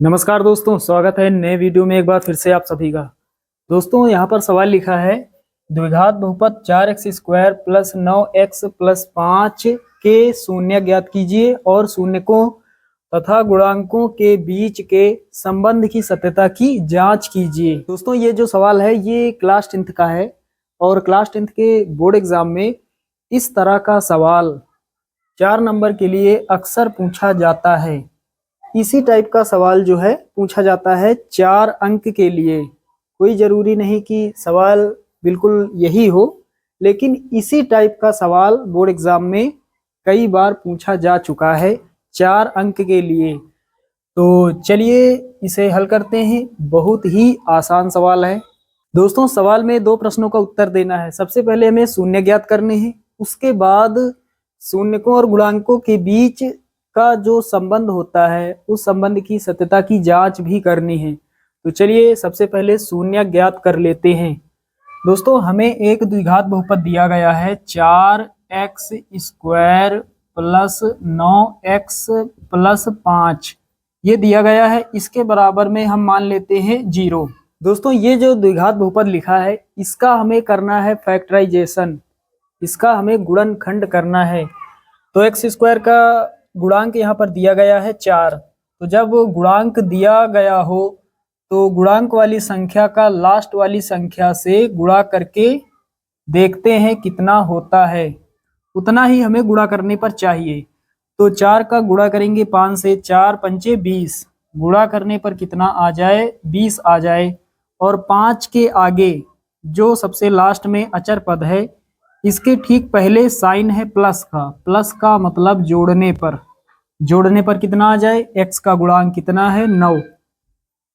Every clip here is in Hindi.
नमस्कार दोस्तों, स्वागत है नए वीडियो में एक बार फिर से आप सभी का। दोस्तों यहाँ पर सवाल लिखा है द्विघात बहुपद 4x² प्लस 9x प्लस 5 के शून्य ज्ञात कीजिए और शून्यकों तथा गुणांकों के बीच के संबंध की सत्यता की जांच कीजिए। दोस्तों ये जो सवाल है ये क्लास 10th का है और क्लास 10th के बोर्ड एग्जाम में इस तरह का सवाल 4 नंबर के लिए अक्सर पूछा जाता है। इसी टाइप का सवाल जो है पूछा जाता है 4 अंक के लिए। कोई जरूरी नहीं कि सवाल बिल्कुल यही हो, लेकिन इसी टाइप का सवाल बोर्ड एग्जाम में कई बार पूछा जा चुका है 4 अंक के लिए। तो चलिए इसे हल करते हैं। बहुत ही आसान सवाल है दोस्तों। सवाल में 2 प्रश्नों का उत्तर देना है। सबसे पहले हमें शून्य ज्ञात करने हैं, उसके बाद शून्यकों और गुणांकों के बीच का जो संबंध होता है उस संबंध की सत्यता की जांच भी करनी है। तो चलिए सबसे पहले शून्य ज्ञात कर लेते हैं। दोस्तों हमें एक द्विघात बहुपद दिया गया है 4x² प्लस 9x प्लस 5 ये दिया गया है। इसके बराबर में हम मान लेते हैं 0। दोस्तों ये जो द्विघात बहुपद लिखा है इसका हमें करना है फैक्टराइजेशन, इसका हमें गुणनखंड करना है। तो x² का गुणांक यहाँ पर दिया गया है 4। तो जब गुणांक दिया गया हो तो गुणांक वाली संख्या का लास्ट वाली संख्या से गुणा करके देखते हैं कितना होता है। उतना ही हमें गुणा करने पर चाहिए। तो 4 का गुणा करेंगे 5 से, 4 पंचे 20, गुणा करने पर कितना आ जाए 20 आ जाए। और 5 के आगे जो सबसे लास्ट में अचर पद है इसके ठीक पहले साइन है प्लस का। प्लस का मतलब जोड़ने पर, जोड़ने पर कितना आ जाए, x का गुणांक कितना है 9।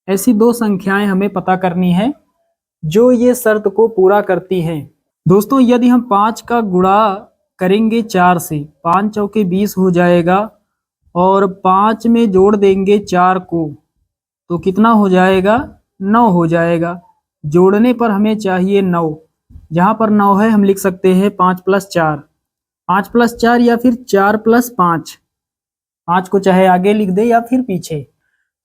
ऐसी 2 संख्याएं हमें पता करनी है जो ये शर्त को पूरा करती हैं। दोस्तों यदि हम 5 का गुणा करेंगे 4 से, 5 चौके 20 हो जाएगा और 5 में जोड़ देंगे 4 को तो कितना हो जाएगा 9 हो जाएगा। जोड़ने पर हमें चाहिए 9। जहाँ पर 9 है हम लिख सकते हैं 5 + 4, 5 + 4 या फिर 4 + 5। 5 को चाहे आगे लिख दे या फिर पीछे।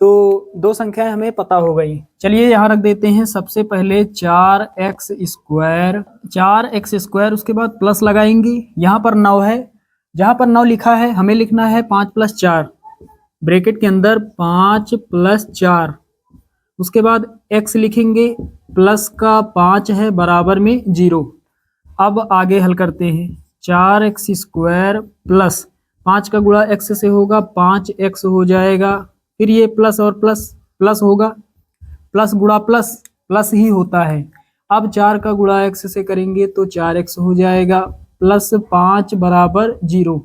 तो 2 संख्याएं हमें पता हो गई। चलिए यहाँ रख देते हैं सबसे पहले 4x², 4x², उसके बाद प्लस लगाएंगे। यहाँ पर 9 है, जहाँ पर 9 लिखा है हमें लिखना है 5 + 4, ब्रैकेट के अंदर 5 + 4, उसके बाद x लिखेंगे, प्लस का 5 है बराबर में 0। अब आगे हल करते हैं। 4x² प्लस 5 का गुणा x से होगा 5x हो जाएगा। फिर ये प्लस और प्लस प्लस होगा, प्लस गुणा प्लस प्लस ही होता है। अब 4 का गुणा x से करेंगे तो 4x हो जाएगा, प्लस 5 बराबर 0।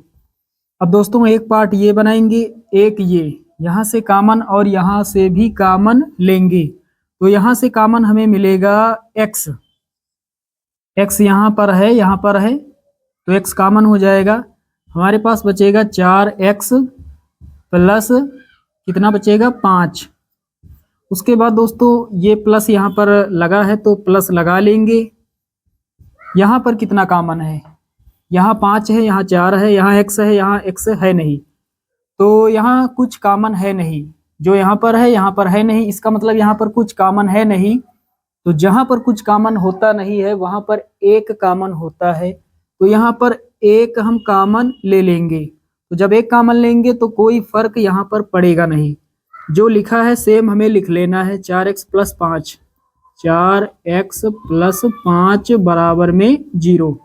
अब दोस्तों एक पार्ट ये बनाएंगे, एक ये यहाँ से कॉमन और यहाँ से भी कॉमन लेंगे। तो यहाँ से कॉमन हमें मिलेगा x, x यहाँ पर है, यहाँ पर है तो x कॉमन हो जाएगा। हमारे पास बचेगा 4x प्लस कितना बचेगा 5। उसके बाद दोस्तों ये प्लस यहाँ पर लगा है तो प्लस लगा लेंगे। यहाँ पर कितना कॉमन है, यहाँ 5 है, यहाँ 4 है, यहाँ x है, यहाँ x है नहीं, तो यहाँ कुछ कॉमन है नहीं। जो यहाँ पर है नहीं, इसका मतलब यहाँ पर कुछ कॉमन है नहीं। तो जहाँ पर कुछ कॉमन होता नहीं है वहाँ पर एक कॉमन होता है। तो यहाँ पर एक हम कॉमन ले लेंगे। तो जब एक कॉमन लेंगे तो कोई फर्क यहाँ पर पड़ेगा नहीं। जो लिखा है सेम हमें लिख लेना है, 4x + 5, 4x + 5 बराबर में 0।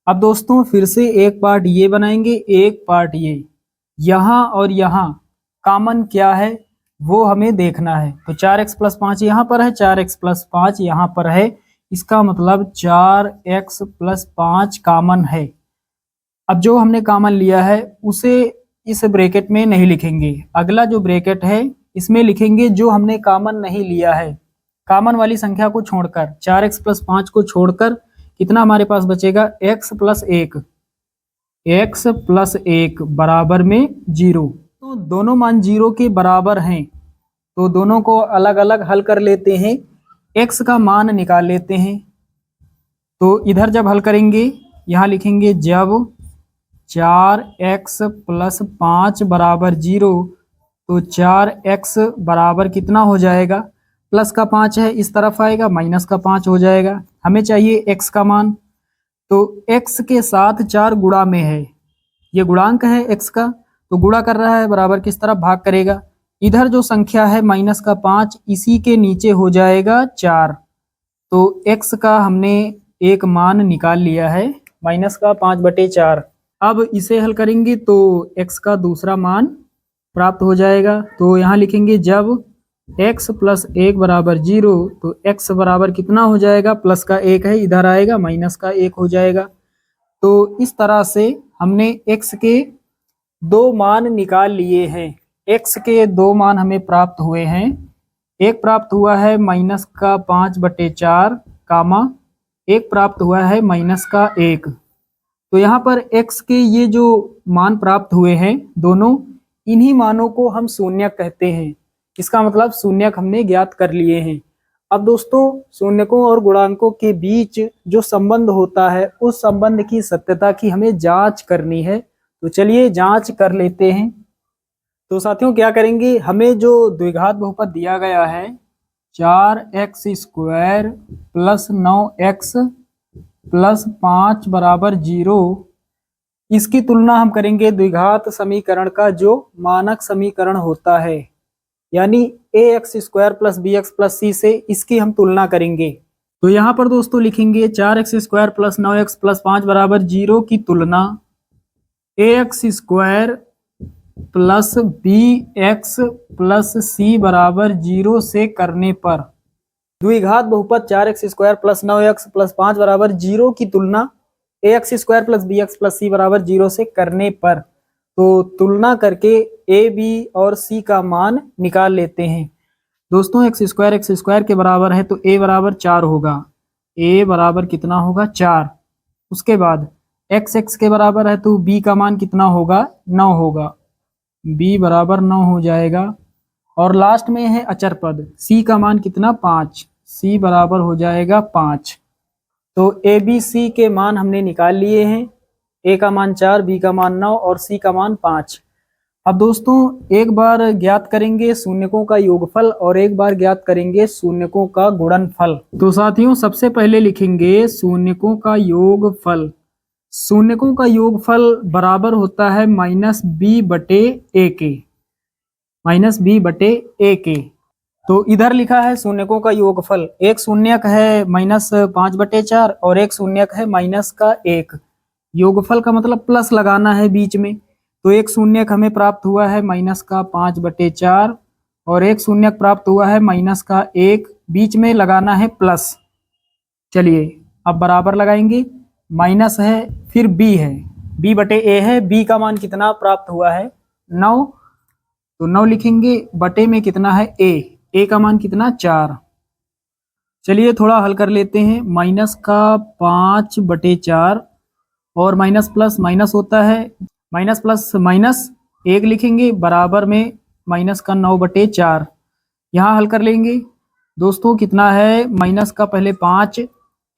अब दोस्तों फिर से एक पार्ट ये बनाएंगे, एक पार्ट ये। यहाँ और यहाँ कॉमन क्या है वो हमें देखना है। तो 4x + 5 यहाँ पर है, 4x + 5 यहाँ पर है, इसका मतलब 4x + 5 कॉमन है। अब जो हमने कॉमन लिया है उसे इस ब्रैकेट में नहीं लिखेंगे, अगला जो ब्रैकेट है इसमें लिखेंगे जो हमने कॉमन नहीं लिया है। कॉमन वाली संख्या को छोड़कर, 4x + 5 को छोड़कर कितना हमारे पास बचेगा, x + 1, x + 1 बराबर में 0। तो दोनों मान 0 के बराबर हैं तो दोनों को अलग अलग हल कर लेते हैं, x का मान निकाल लेते हैं। तो इधर जब हल करेंगे यहाँ लिखेंगे जब 4x + 5 बराबर 0, तो 4x बराबर कितना हो जाएगा, प्लस का 5 है इस तरफ आएगा, माइनस का 5 हो जाएगा। हमें चाहिए x का मान, तो x के साथ 4 गुणा में है, ये गुणांक है x का, तो गुणा कर रहा है, बराबर किस तरफ भाग करेगा, इधर जो संख्या है माइनस का 5 इसी के नीचे हो जाएगा 4। तो x का हमने एक मान निकाल लिया है, माइनस का 5/4। अब इसे हल करेंगे तो x का दूसरा मान प्राप्त हो जाएगा। तो यहाँ लिखेंगे जब x + 1 = 0, तो x बराबर कितना हो जाएगा, प्लस का 1 है इधर आएगा, माइनस का 1 हो जाएगा। तो इस तरह से हमने x के 2 मान निकाल लिए हैं। x के 2 मान हमें प्राप्त हुए हैं, एक प्राप्त हुआ है माइनस का 5/4 कामा, एक प्राप्त हुआ है माइनस का 1। तो यहाँ पर x के ये जो मान प्राप्त हुए हैं दोनों, इन्हीं मानों को हम शून्यक कहते हैं। इसका मतलब शून्यक हमने ज्ञात कर लिए हैं। अब दोस्तों शून्यकों और गुणांकों के बीच जो संबंध होता है उस संबंध की सत्यता की हमें जांच करनी है। तो चलिए जांच कर लेते हैं। तो साथियों क्या करेंगे, हमें जो द्विघात बहुपद दिया गया है 4x² + 9x + 5 = 0, इसकी तुलना हम करेंगे द्विघात समीकरण का जो मानक समीकरण होता है, यानी ax² + bx + c से इसकी हम तुलना करेंगे। तो यहाँ पर दोस्तों लिखेंगे 4x² + 9x + 5 = 0 की तुलना ax² + bx + c = 0 से करने पर, द्विघात बहुपद 4x² + 9x + 5 = 0 की तुलना ax² + bx + c = 0 से करने पर, तो तुलना करके a, b और c का मान निकाल लेते हैं। दोस्तों x² के बराबर है तो a बराबर 4 होगा, a बराबर कितना होगा 4। उसके बाद x के बराबर है तो b का मान कितना होगा 9 होगा, b बराबर 9 हो जाएगा। और लास्ट में है अचर पद c का मान कितना 5, c बराबर हो जाएगा 5। तो a b c के मान हमने निकाल लिए हैं, a का मान 4, b का मान 9 और c का मान 5। अब दोस्तों एक बार ज्ञात करेंगे शून्यकों का योगफल और एक बार ज्ञात करेंगे शून्यकों का गुणनफल। तो साथियों सबसे पहले लिखेंगे शून्यकों का योगफल। शून्यकों का योगफल बराबर होता है -b/a के, -b/a के। तो इधर लिखा है शून्यकों का योगफल, एक शून्यक है -5/4 और एक शून्यक है -1। योगफल का मतलब प्लस लगाना है बीच में, तो एक शून्यक हमें प्राप्त हुआ है -5/4 और एक शून्यक प्राप्त हुआ है -1, बीच में लगाना है प्लस। चलिए अब बराबर लगाएंगे, माइनस है फिर b है, b/a है, b का मान कितना प्राप्त हुआ है 9, तो 9 लिखेंगे, बटे में कितना है a का मान कितना 4। चलिए थोड़ा हल कर लेते हैं, माइनस का 5/4 और माइनस प्लस माइनस होता है, माइनस प्लस माइनस 1 लिखेंगे, बराबर में माइनस का 9/4। यहाँ हल कर लेंगे दोस्तों, कितना है माइनस का पहले 5,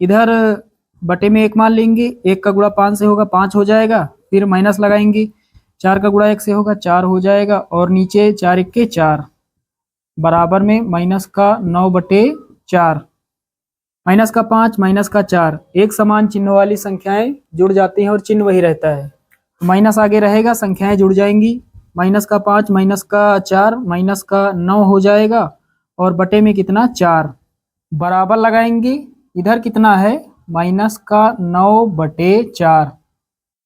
इधर बटे में 1 मान लेंगे, 1 का गुणा 5 से होगा 5 हो जाएगा, फिर माइनस लगाएंगे, 4 का गुणा 1 से होगा 4 हो जाएगा और नीचे 4 1 के 4 बराबर में माइनस का 9/4, माइनस का 5 माइनस का 4, एक समान चिन्ह वाली संख्याएं जुड़ जाती हैं और चिन्ह वही रहता है, माइनस आगे रहेगा, संख्याएं जुड़ जाएंगी, माइनस का 5 माइनस का 4 माइनस का 9 हो जाएगा और बटे में कितना 4, बराबर लगाएंगे, इधर कितना है माइनस का 9/4।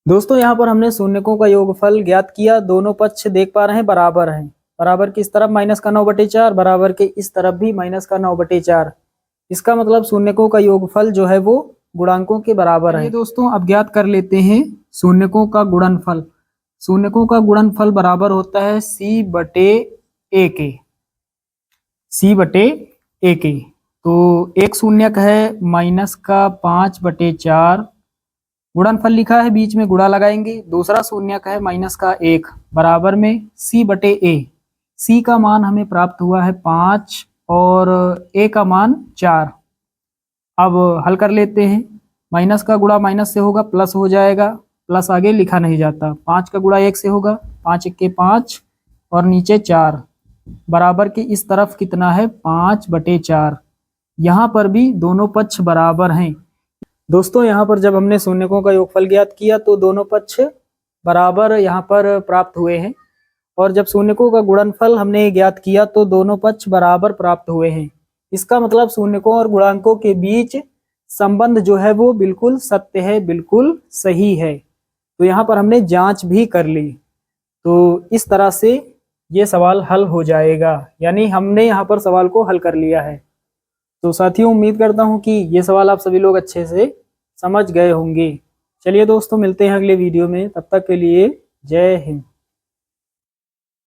दोस्तों यहाँ पर हमने शून्यकों का योगफल ज्ञात किया, दोनों पक्ष देख पा रहे हैं बराबर हैं, बराबर किस तरफ माइनस का 9/4, बराबर के इस तरफ भी माइनस का 9/4। इसका मतलब शून्यकों का योगफल जो है वो गुणांकों के बराबर है। दोस्तों अब ज्ञात कर लेते हैं शून्यकों का गुणनफल। शून्यकों का गुणनफल बराबर होता है c/a के, c/a के। तो एक शून्यक है माइनस का 5/4, गुणनफल लिखा है बीच में गुणा लगाएंगे, दूसरा शून्यक है माइनस का 1 बराबर में c/a। c का मान हमें प्राप्त हुआ है 5 और a का मान 4। अब हल कर लेते हैं, माइनस का गुणा माइनस से होगा प्लस हो जाएगा, प्लस आगे लिखा नहीं जाता, 5 का गुणा 1 से होगा 5 1 के 5 और नीचे 4 बराबर के इस तरफ कितना है 5/4। यहाँ पर भी दोनों पक्ष बराबर हैं। दोस्तों यहाँ पर जब हमने शून्यकों का योगफल ज्ञात किया तो दोनों पक्ष बराबर यहाँ पर प्राप्त हुए हैं, और जब शून्यकों का गुणनफल हमने ज्ञात किया तो दोनों पक्ष बराबर प्राप्त हुए हैं। इसका मतलब शून्यकों और गुणांकों के बीच संबंध जो है वो बिल्कुल सत्य है, बिल्कुल सही है। तो यहाँ पर हमने जांच भी कर ली। तो इस तरह से ये सवाल हल हो जाएगा, यानी हमने यहाँ पर सवाल को हल कर लिया है। तो साथियों उम्मीद करता हूँ कि ये सवाल आप सभी लोग अच्छे से समझ गए होंगे। चलिए दोस्तों मिलते हैं अगले वीडियो में, तब तक के लिए जय हिंद।